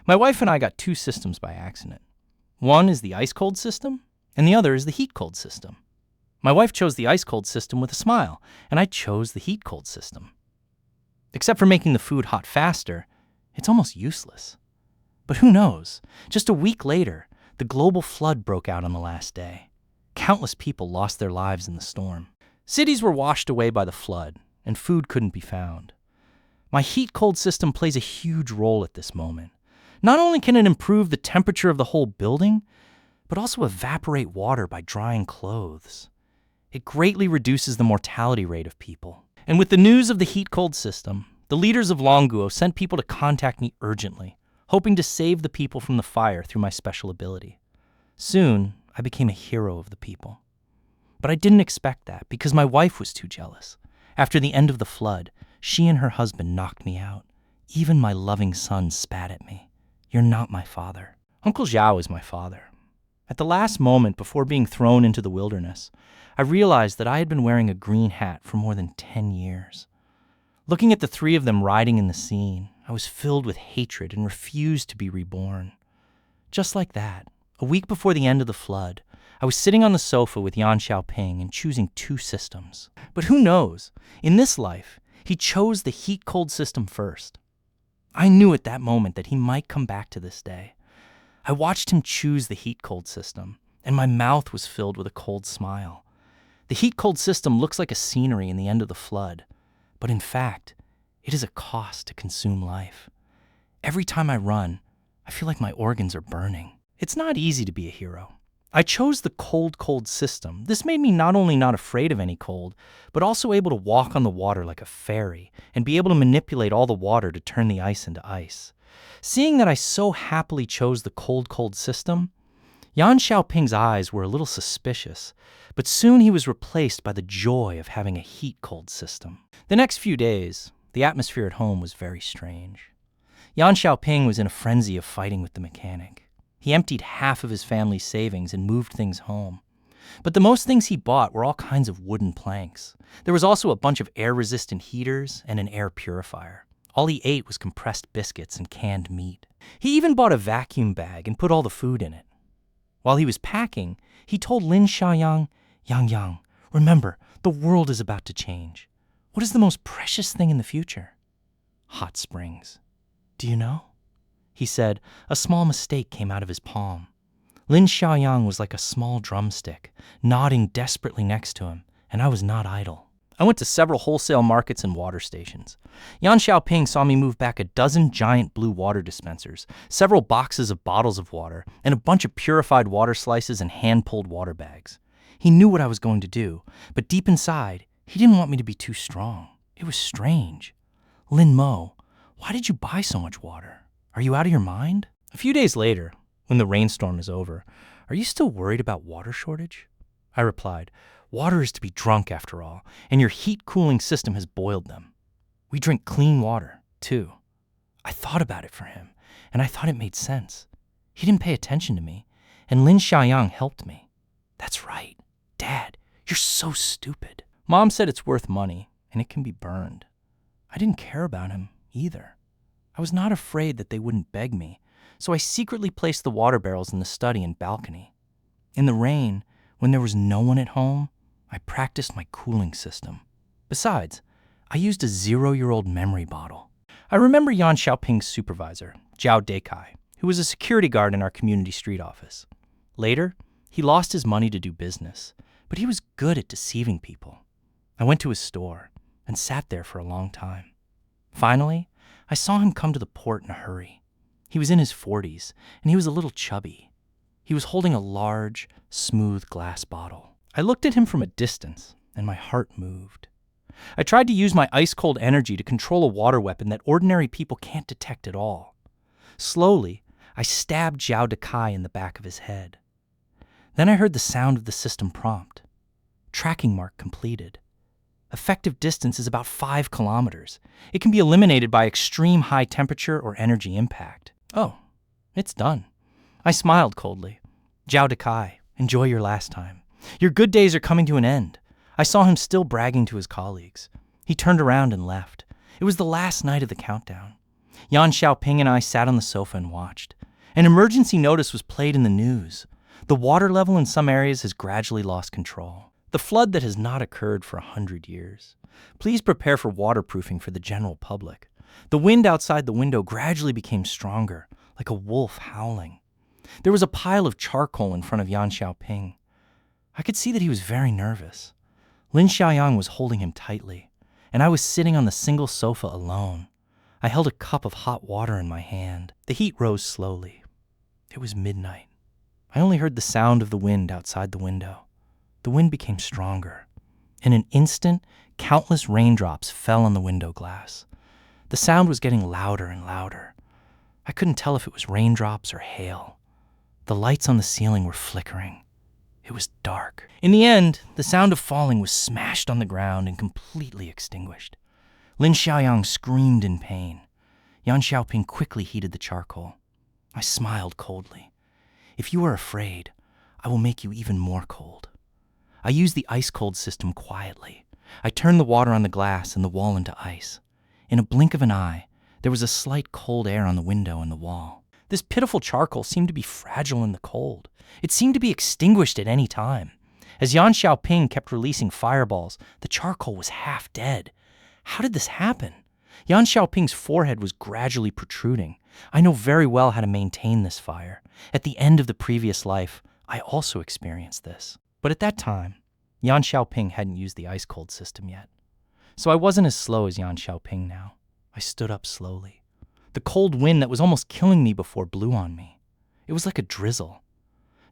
My wife and I got two systems by accident. One is the ice-cold system, and the other is the heat-cold system. My wife chose the ice-cold system with a smile, and I chose the heat-cold system. Except for making the food hot faster, it's almost useless. But who knows? Just a week later, the global flood broke out on the last day. Countless people lost their lives in the storm. Cities were washed away by the flood, and food couldn't be found. My heat-cold system plays a huge role at this moment. Not only can it improve the temperature of the whole building, but also evaporate water by drying clothes. It greatly reduces the mortality rate of people. And with the news of the heat-cold system, the leaders of Longguo sent people to contact me urgently, hoping to save the people from the fire through my special ability. Soon, I became a hero of the people. But I didn't expect that because my wife was too jealous. After the end of the flood, she and her husband knocked me out. Even my loving son spat at me. "You're not my father." Uncle Zhao is my father. At the last moment before being thrown into the wilderness, I realized that I had been wearing a green hat for more than 10 years. Looking at the three of them riding in the scene, I was filled with hatred and refused to be reborn. Just like that, a week before the end of the flood, I was sitting on the sofa with Yan Xiaoping and choosing two systems. But who knows? In this life, he chose the heat-cold system first. I knew at that moment that he might come back to this day. I watched him choose the heat-cold system, and my mouth was filled with a cold smile. The heat-cold system looks like a scenery in the end of the flood, but in fact, it is a cost to consume life. Every time I run, I feel like my organs are burning. It's not easy to be a hero. I chose the cold system. This made me not only not afraid of any cold, but also able to walk on the water like a fairy and be able to manipulate all the water to turn the ice into ice. Seeing that I so happily chose the cold system, Yan Xiaoping's eyes were a little suspicious, but soon he was replaced by the joy of having a heat-cold system. The next few days, the atmosphere at home was very strange. Yan Xiaoping was in a frenzy of fighting with the mechanic. He emptied half of his family's savings and moved things home. But the most things he bought were all kinds of wooden planks. There was also a bunch of air-resistant heaters and an air purifier. All he ate was compressed biscuits and canned meat. He even bought a vacuum bag and put all the food in it. While he was packing, he told Lin Xiaoyang, "Yang, remember, the world is about to change. What is the most precious thing in the future?" "Hot springs. Do you know?" He said. A small mistake came out of his palm. Lin Xiaoyang was like a small drumstick, nodding desperately next to him, and I was not idle. I went to several wholesale markets and water stations. Yan Xiaoping saw me move back a dozen giant blue water dispensers, several boxes of bottles of water, and a bunch of purified water slices and hand-pulled water bags. He knew what I was going to do, but deep inside, he didn't want me to be too strong. It was strange. "Lin Mo, why did you buy so much water? Are you out of your mind?" A few days later, when the rainstorm is over, "Are you still worried about water shortage?" I replied, "Water is to be drunk after all, and your heat-cooling system has boiled them. We drink clean water, too." I thought about it for him, and I thought it made sense. He didn't pay attention to me, and Lin Xiaoyang helped me. "That's right. Dad, you're so stupid." Mom said it's worth money, and it can be burned. I didn't care about him, either. I was not afraid that they wouldn't beg me, so I secretly placed the water barrels in the study and balcony. In the rain, when there was no one at home, I practiced my cooling system. Besides, I used a 0-year-old memory bottle. I remember Yan Xiaoping's supervisor, Zhao Dekai, who was a security guard in our community street office. Later, he lost his money to do business, but he was good at deceiving people. I went to his store and sat there for a long time. Finally, I saw him come to the port in a hurry. He was in his 40s, and he was a little chubby. He was holding a large, smooth glass bottle. I looked at him from a distance, and my heart moved. I tried to use my ice-cold energy to control a water weapon that ordinary people can't detect at all. Slowly, I stabbed Zhao Dekai in the back of his head. Then I heard the sound of the system prompt. Tracking mark completed. Effective distance is about 5 kilometers. It can be eliminated by extreme high temperature or energy impact. "Oh, it's done." I smiled coldly. "Zhao Dekai, enjoy your last time. Your good days are coming to an end." I saw him still bragging to his colleagues. He turned around and left. It was the last night of the countdown. Yan Xiaoping and I sat on the sofa and watched. An emergency notice was played in the news. The water level in some areas has gradually lost control. The flood that has not occurred for 100 years. Please prepare for waterproofing for the general public. The wind outside the window gradually became stronger, like a wolf howling. There was a pile of charcoal in front of Yan Xiaoping. I could see that he was very nervous. Lin Xiaoyang was holding him tightly, and I was sitting on the single sofa alone. I held a cup of hot water in my hand. The heat rose slowly. It was midnight. I only heard the sound of the wind outside the window. The wind became stronger. In an instant, countless raindrops fell on the window glass. The sound was getting louder and louder. I couldn't tell if it was raindrops or hail. The lights on the ceiling were flickering. It was dark. In the end, the sound of falling was smashed on the ground and completely extinguished. Lin Xiaoyang screamed in pain. Yan Xiaoping quickly heated the charcoal. I smiled coldly. If you are afraid, I will make you even more cold. I used the ice-cold system quietly. I turned the water on the glass and the wall into ice. In a blink of an eye, there was a slight cold air on the window and the wall. This pitiful charcoal seemed to be fragile in the cold. It seemed to be extinguished at any time. As Yan Xiaoping kept releasing fireballs, the charcoal was half dead. How did this happen? Yan Xiaoping's forehead was gradually protruding. I know very well how to maintain this fire. At the end of the previous life, I also experienced this. But at that time, Yan Xiaoping hadn't used the ice-cold system yet. So I wasn't as slow as Yan Xiaoping now. I stood up slowly. The cold wind that was almost killing me before blew on me. It was like a drizzle.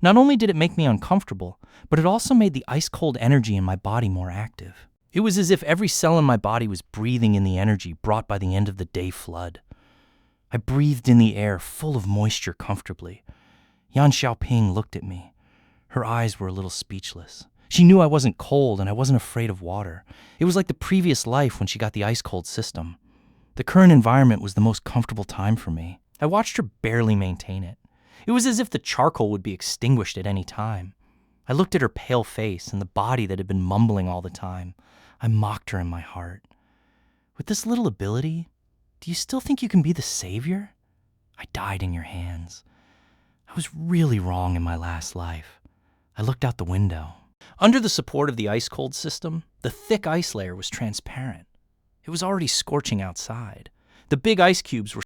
Not only did it make me uncomfortable, but it also made the ice-cold energy in my body more active. It was as if every cell in my body was breathing in the energy brought by the end of the day flood. I breathed in the air full of moisture comfortably. Yan Xiaoping looked at me. Her eyes were a little speechless. She knew I wasn't cold and I wasn't afraid of water. It was like the previous life when she got the ice-cold system. The current environment was the most comfortable time for me. I watched her barely maintain it. It was as if the charcoal would be extinguished at any time. I looked at her pale face and the body that had been mumbling all the time. I mocked her in my heart. With this little ability, do you still think you can be the savior? I died in your hands. I was really wrong in my last life. I looked out the window. Under the support of the ice-cold system, the thick ice layer was transparent. It was already scorching outside. The big ice cubes were